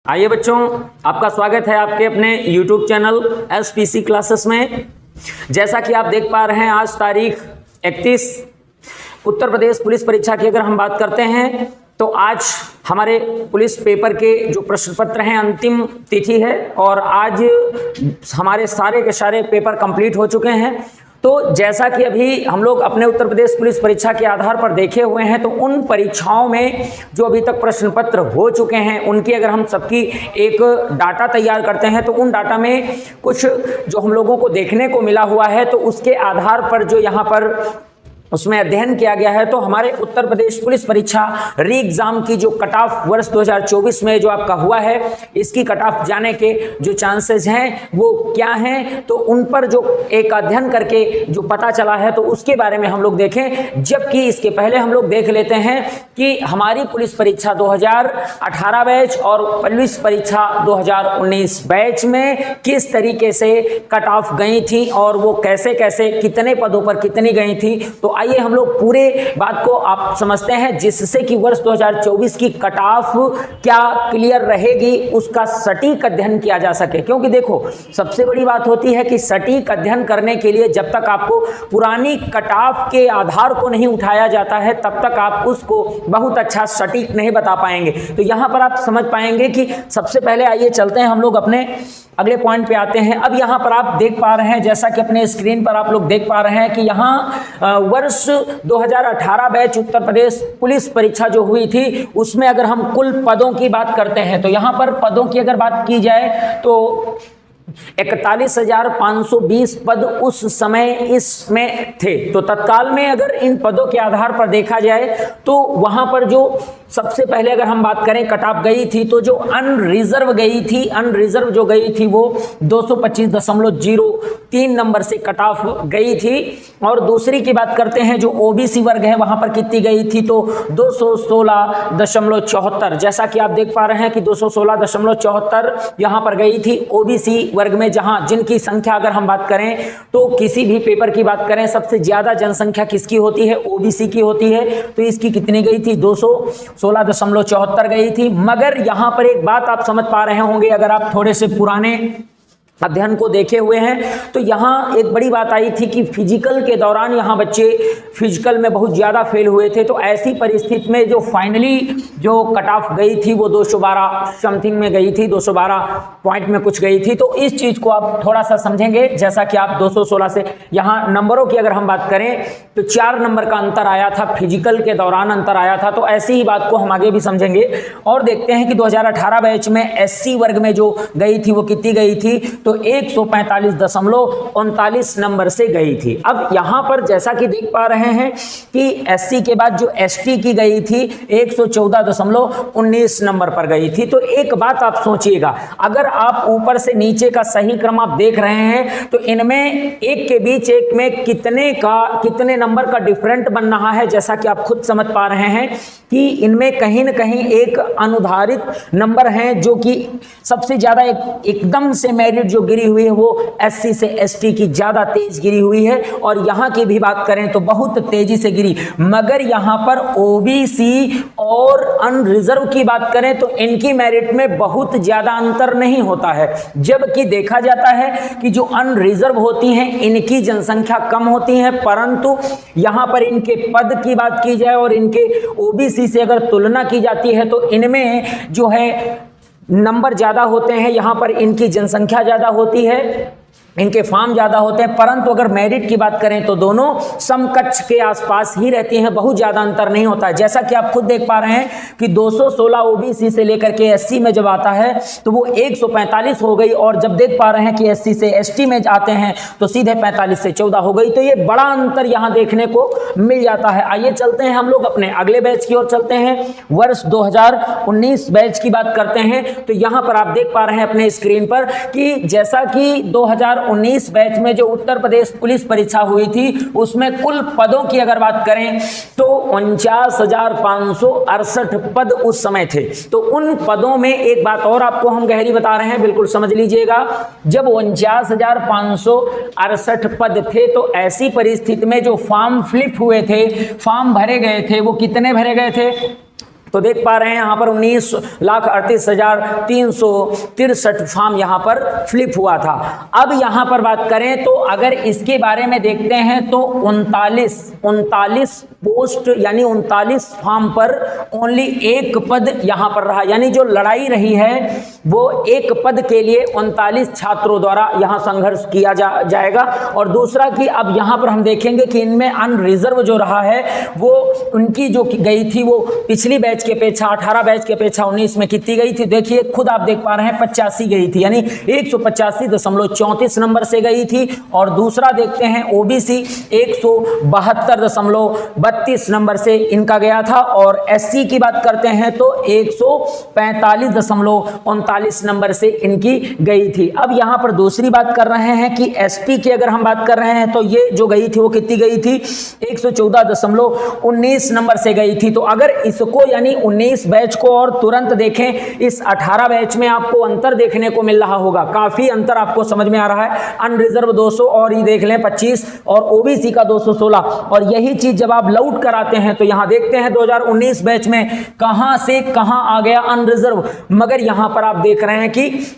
आइए बच्चों, आपका स्वागत है आपके अपने YouTube चैनल SPC क्लासेस में। जैसा कि आप देख पा रहे हैं, आज तारीख 31 उत्तर प्रदेश पुलिस परीक्षा की अगर हम बात करते हैं तो आज हमारे पुलिस पेपर के जो प्रश्न पत्र हैं अंतिम तिथि है और आज हमारे सारे के सारे पेपर कंप्लीट हो चुके हैं। तो जैसा कि अभी हम लोग अपने उत्तर प्रदेश पुलिस परीक्षा के आधार पर देखे हुए हैं, तो उन परीक्षाओं में जो अभी तक प्रश्न पत्र हो चुके हैं उनकी अगर हम सबकी एक डाटा तैयार करते हैं तो उन डाटा में कुछ जो हम लोगों को देखने को मिला हुआ है, तो उसके आधार पर जो यहाँ पर उसमें अध्ययन किया गया है, तो हमारे उत्तर प्रदेश पुलिस परीक्षा री एग्जाम की जो कट ऑफ वर्ष 2024 में जो आपका हुआ है, इसकी कट ऑफ जाने के जो चांसेस हैं वो क्या हैं, तो उन पर जो एक अध्ययन करके जो पता चला है तो उसके बारे में हम लोग देखें। जबकि इसके पहले हम लोग देख लेते हैं कि हमारी पुलिस परीक्षा 2018 बैच और पुलिस परीक्षा 2019 बैच में किस तरीके से कट ऑफ गई थी और वो कैसे कैसे कितने पदों पर कितनी गई थी। तो आइए हम लोग पूरे बात को आप समझते हैं, जिससे कि वर्ष 2024 की कट ऑफ क्या क्लियर रहेगी उसका सटीक अध्ययन किया जा सके। क्योंकि देखो, सबसे बड़ी बात होती है कि सटीक अध्ययन करने के लिए जब तक आपको पुरानी कट ऑफ के आधार को नहीं उठाया जाता है तब तक आप उसको बहुत अच्छा सटीक नहीं बता पाएंगे। तो यहाँ पर आप समझ पाएंगे कि सबसे पहले आइए चलते हैं हम लोग अपने अगले पॉइंट पे आते हैं। अब यहाँ पर आप देख पा रहे हैं, जैसा कि अपने स्क्रीन पर आप लोग देख पा रहे हैं कि यहाँ वर्ष 2018 बैच उत्तर प्रदेश पुलिस परीक्षा जो हुई थी उसमें अगर हम कुल पदों की बात करते हैं तो यहाँ पर पदों की अगर बात की जाए तो 41,520 पद उस समय इसमें थे। तो तत्काल में अगर इन पदों के आधार पर देखा जाए तो वहां पर जो सबसे पहले अगर हम बात करें कट ऑफ गई थी, तो जो अनरिजर्व गई थी, अनरिजर्व जो गई थी वो 225.03 नंबर से कट ऑफ गई थी। और दूसरी की बात करते हैं जो ओबीसी वर्ग है वहां पर कितनी गई थी, तो 216.74। जैसा कि आप देख पा रहे हैं कि 216.74 यहां पर गई थी ओबीसी वर्ग में, जहां जिनकी संख्या अगर हम बात करें तो किसी भी पेपर की बात करें सबसे ज्यादा जनसंख्या किसकी होती है, ओबीसी की होती है। तो इसकी कितनी गई थी, 216.74 गई थी। मगर यहां पर एक बात आप समझ पा रहे होंगे, अगर आप थोड़े से पुराने अध्ययन को देखे हुए हैं तो यहाँ एक बड़ी बात आई थी कि फिजिकल के दौरान यहाँ बच्चे फिजिकल में बहुत ज़्यादा फेल हुए थे। तो ऐसी परिस्थिति में जो फाइनली जो कट ऑफ गई थी वो 212 समथिंग में गई थी, 212 पॉइंट में कुछ गई थी। तो इस चीज़ को आप थोड़ा सा समझेंगे, जैसा कि आप 216 से यहाँ नंबरों की अगर हम बात करें तो 4 नंबर का अंतर आया था, फिजिकल के दौरान अंतर आया था। तो ऐसी ही बात को हम आगे भी समझेंगे और देखते हैं कि 2018 बैच में एससी वर्ग में जो गई थी वो कितनी गई थी, तो 145.39 नंबर से गई थी। अब यहां पर जैसा कि देख पा रहे हैं कि एससी के बाद जो एसटी की गई थी 114.19 नंबर पर गई थी। तो एक बात आप सोचिएगा, अगर आप ऊपर से नीचे का सही क्रम आप देख रहे हैं तो इनमें एक के बीच एक में कितने नंबर का डिफरेंट बन रहा है, जैसा कि आप खुद समझ पा रहे हैं कि इनमें कहीं न कहीं एक अनुधारित नंबर है जो कि सबसे ज्यादा एकदम से मेरिट जो गिरी हुई है वो एससी से एसटी की ज्यादा तेज गिरी हुई है। और यहां की भी बात करें तो बहुत तेजी से गिरी। मगर यहां पर ओबीसी और अनरिजर्व की बात करें तो इनकी मेरिट में बहुत ज्यादा अंतर नहीं होता है। जबकि देखा जाता है कि जो अनरिजर्व होती हैं इनकी जनसंख्या कम होती है, परंतु यहां पर इनके पद की बात की जाए और इनके ओबीसी से अगर तुलना की जाती है तो इनमें जो है नंबर ज्यादा होते हैं, यहां पर इनकी जनसंख्या ज्यादा होती है, इनके फॉर्म ज्यादा होते हैं। परंतु अगर मेरिट की बात करें तो दोनों समकक्ष के आसपास ही रहती हैं, बहुत ज्यादा अंतर नहीं होता है। जैसा कि आप खुद देख पा रहे हैं कि 216 ओबीसी से लेकर के एससी में जब आता है तो वो 145 हो गई, और जब देख पा रहे हैं कि एससी से एसटी में आते हैं तो सीधे 45 से 14 हो गई। तो ये बड़ा अंतर यहां देखने को मिल जाता है। आइए चलते हैं हम लोग अपने अगले बैच की ओर चलते हैं, वर्ष 2019 बैच की बात करते हैं। तो यहां पर आप देख पा रहे हैं अपने स्क्रीन पर कि जैसा कि 2019 बैच में जो उत्तर प्रदेश पुलिस परीक्षा हुई थी उसमें कुल पदों की अगर बात करें तो 49,568 पद उस समय थे। तो उन पदों में एक बात और आपको हम गहरी बता रहे हैं, बिल्कुल समझ लीजिएगा। जब 49,568 पद थे तो ऐसी परिस्थिति में जो फॉर्म फ्लिप हुए थे, फॉर्म भरे गए थे, वो कितने भरे गए थे, तो देख पा रहे हैं यहाँ पर 19,38,363 फॉर्म यहाँ पर फ्लिप हुआ था। अब यहाँ पर बात करें तो अगर इसके बारे में देखते हैं तो 39 पोस्ट यानी 39 फॉर्म पर ओनली एक पद यहाँ पर रहा, यानी जो लड़ाई रही है वो एक पद के लिए 39 छात्रों द्वारा यहाँ संघर्ष किया जाएगा। और दूसरा कि अब यहाँ पर हम देखेंगे कि इनमें अनरिजर्व जो रहा है वो उनकी जो गई थी वो पिछली बैच की अपेक्षा 18 बैच की अपेक्षा 19 में कितनी गई थी, देखिए खुद आप देख पा रहे हैं 85 गई थी, यानी 185.34 नंबर से गई थी। और दूसरा देखते हैं ओबीसी 172.32 नंबर से इनका गया था। और एससी की बात करते हैं तो 145.39 नंबर से इनकी गई थी। अब यहां पर दूसरी बात कर रहे हैं कि एसटी की अगर हम बात कर रहे हैं तो ये जो गई थी वो कितनी गई थी, 114.19 नंबर से गई थी। तो अगर इसको यानी 19 बैच को और तुरंत देखें, इस 18 बैच में आपको अंतर देखने को मिल रहा होगा, काफी अंतर आपको समझ में आ रहा है। अनरिजर्व 200 और ये देख लें 25 और ओबीसी का 216। और यही चीज जब आप लौट कर आते हैं तो यहां देखते हैं 2019 बैच में कहां से कहां आ गया अनरिजर्व, मगर यहां पर आप देख रहे हैं कि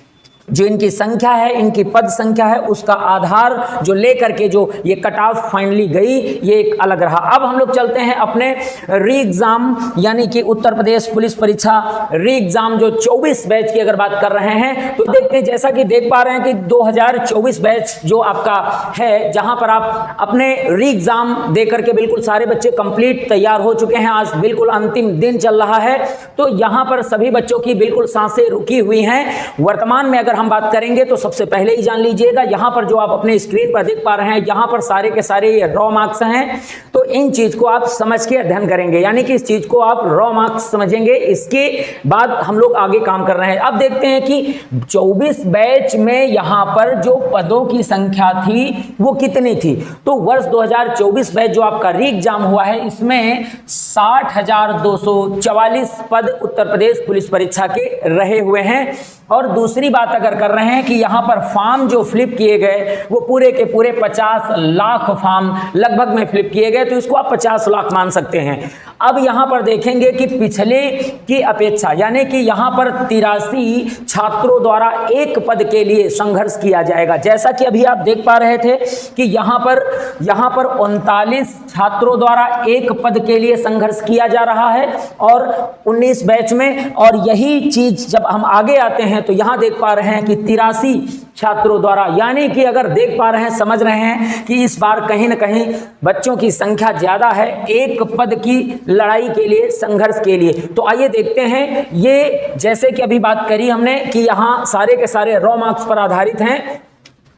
जो इनकी संख्या है, इनकी पद संख्या है, उसका आधार जो लेकर के जो ये कट ऑफ फाइनली गई ये एक अलग रहा। अब हम लोग चलते हैं अपने री एग्जाम यानी कि उत्तर प्रदेश पुलिस परीक्षा री एग्जाम जो 24 बैच की अगर बात कर रहे हैं तो देखते हैं, जैसा कि देख पा रहे हैं कि 2024 बैच जो आपका है, जहां पर आप अपने री एग्जाम देकर के बिल्कुल सारे बच्चे कंप्लीट तैयार हो चुके हैं, आज बिल्कुल अंतिम दिन चल रहा है। तो यहां पर सभी बच्चों की बिल्कुल सांसें रुकी हुई हैं। वर्तमान में अगर हम बात करेंगे तो सबसे पहले ही जान लीजिएगा, यहां पर जो आप अपने स्क्रीन पर देख पा रहे हैं यहां पर सारे के सारे ये रॉ मार्क्स हैं। तो इन चीज को आप समझ के अध्ययन करेंगे, यानी कि इस चीज को आप रॉ मार्क्स समझेंगे, इसके बाद हम लोग आगे काम कर रहे हैं। अब देखते हैं कि 24 बैच में यहां पर जो पदों की संख्या थी वो कितनी थी। तो वर्ष 2024 बैच जो आपका री एग्जाम हुआ है इसमें 60,244 पद उत्तर प्रदेश पुलिस परीक्षा के रहे हुए हैं। और दूसरी बात अगर कर रहे हैं कि यहां पर फॉर्म जो फ्लिप किए गए वो पूरे के पूरे 50 लाख फॉर्म लगभग में फ्लिप किए गए, तो इसको आप 50 लाख मान सकते हैं। अब यहां पर देखेंगे कि पिछले की अपेक्षा यानी कि यहां पर 83 छात्रों द्वारा एक पद के लिए संघर्ष किया जाएगा। जैसा कि अभी आप देख पा रहे थे कि यहां पर 39 छात्रों द्वारा एक पद के लिए संघर्ष किया जा रहा है और 19 बैच में। और यही चीज जब हम आगे आते हैं तो यहां देख पा रहे हैं कि 83 छात्रों द्वारा, यानी कि अगर देख पा रहे हैं समझ रहे हैं कि इस बार कहीं ना कहीं बच्चों की संख्या ज्यादा है एक पद की लड़ाई के लिए, संघर्ष के लिए। तो आइए देखते हैं, ये जैसे कि अभी बात करी हमने कि यहां सारे के सारे रॉ मार्क्स पर आधारित हैं।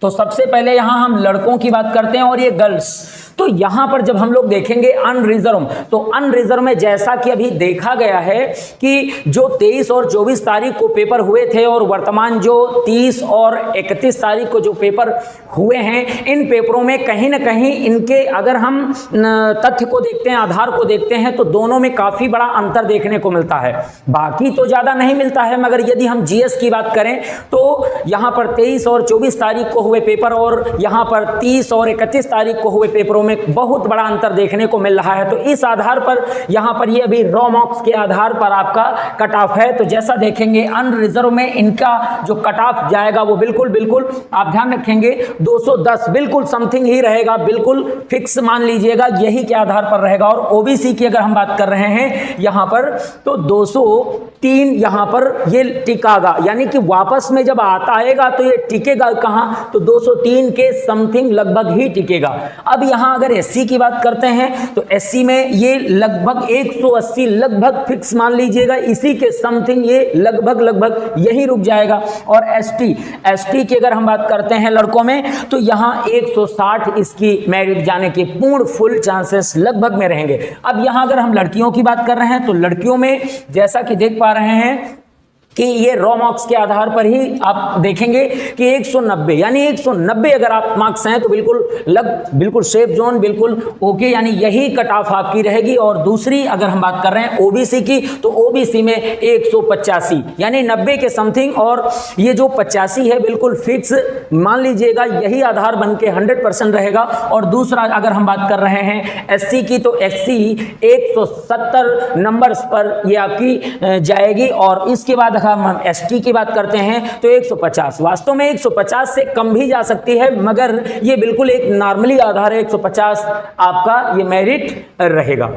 तो सबसे पहले यहां हम लड़कों की बात करते हैं और ये गर्ल्स। तो यहां पर जब हम लोग देखेंगे अनरिजर्व, तो अनरिजर्व में जैसा कि अभी देखा गया है कि जो 23 और 24 तारीख को पेपर हुए थे और वर्तमान जो 30 और 31 तारीख को जो पेपर हुए हैं, इन पेपरों में कहीं ना कहीं इनके अगर हम तथ्य को देखते हैं, आधार को देखते हैं, तो दोनों में काफी बड़ा अंतर देखने को मिलता है। बाकी तो ज्यादा नहीं मिलता है, मगर यदि हम जीएस की बात करें तो यहां पर 23 और 24 तारीख को हुए पेपर और यहां पर 30 और 31 तारीख को हुए पेपरों में बहुत बड़ा अंतर देखने को मिल रहा है। तो इस आधार पर यहां पर ये अभी रॉ मार्क्स के आधार पर आपका कट ऑफ है। तो जैसा देखेंगे अनरिजर्व में इनका जो कट ऑफ जाएगा वो बिल्कुल आप ध्यान रखेंगे 210 बिल्कुल समथिंग ही रहेगा, बिल्कुल फिक्स मान लीजिएगा, यही के आधार पर रहेगा। और ओबीसी की अगर हम बात कर रहे हैं यहां पर तो 203 यहां पर ये टिकागा, यानी कि वापस में जब आता आएगा तो ये टिकेगा कहां, तो 203 के समथिंग लगभग ही टिकेगा। अब यहां अगर एससी की बात करते हैं तो एससी में ये लगभग 180 लगभग फिक्स मान लीजिएगा, इसी के समथिंग ये लगभग यही रुक जाएगा। और एसटी की अगर हम बात करते हैं लड़कों में तो यहां 160 इसकी मेरिट जाने के पूर्ण फुल चांसेस लगभग में रहेंगे। अब यहां अगर हम लड़कियों की बात कर रहे हैं तो लड़कियों में जैसा कि देख पा रहे हैं कि ये रॉ मार्क्स के आधार पर ही आप देखेंगे कि 190 यानी 190 अगर आप मार्क्स हैं तो बिल्कुल सेफ जोन, बिल्कुल ओके, यानी यही कट ऑफ आपकी रहेगी। और दूसरी अगर हम बात कर रहे हैं ओबीसी की, तो ओबीसी में 185 यानी 90 के समथिंग, और ये जो 85 है बिल्कुल फिक्स मान लीजिएगा, यही आधार बन के 100% रहेगा। और दूसरा अगर हम बात कर रहे हैं एससी की, तो एससी 170 नंबर्स पर ये आपकी जाएगी। और इसके बाद हम एसटी की बात करते हैं तो 150, वास्तव में 150 से कम भी जा सकती है, मगर ये बिल्कुल एक नॉर्मली आधार है, 150 आपका ये मेरिट रहेगा।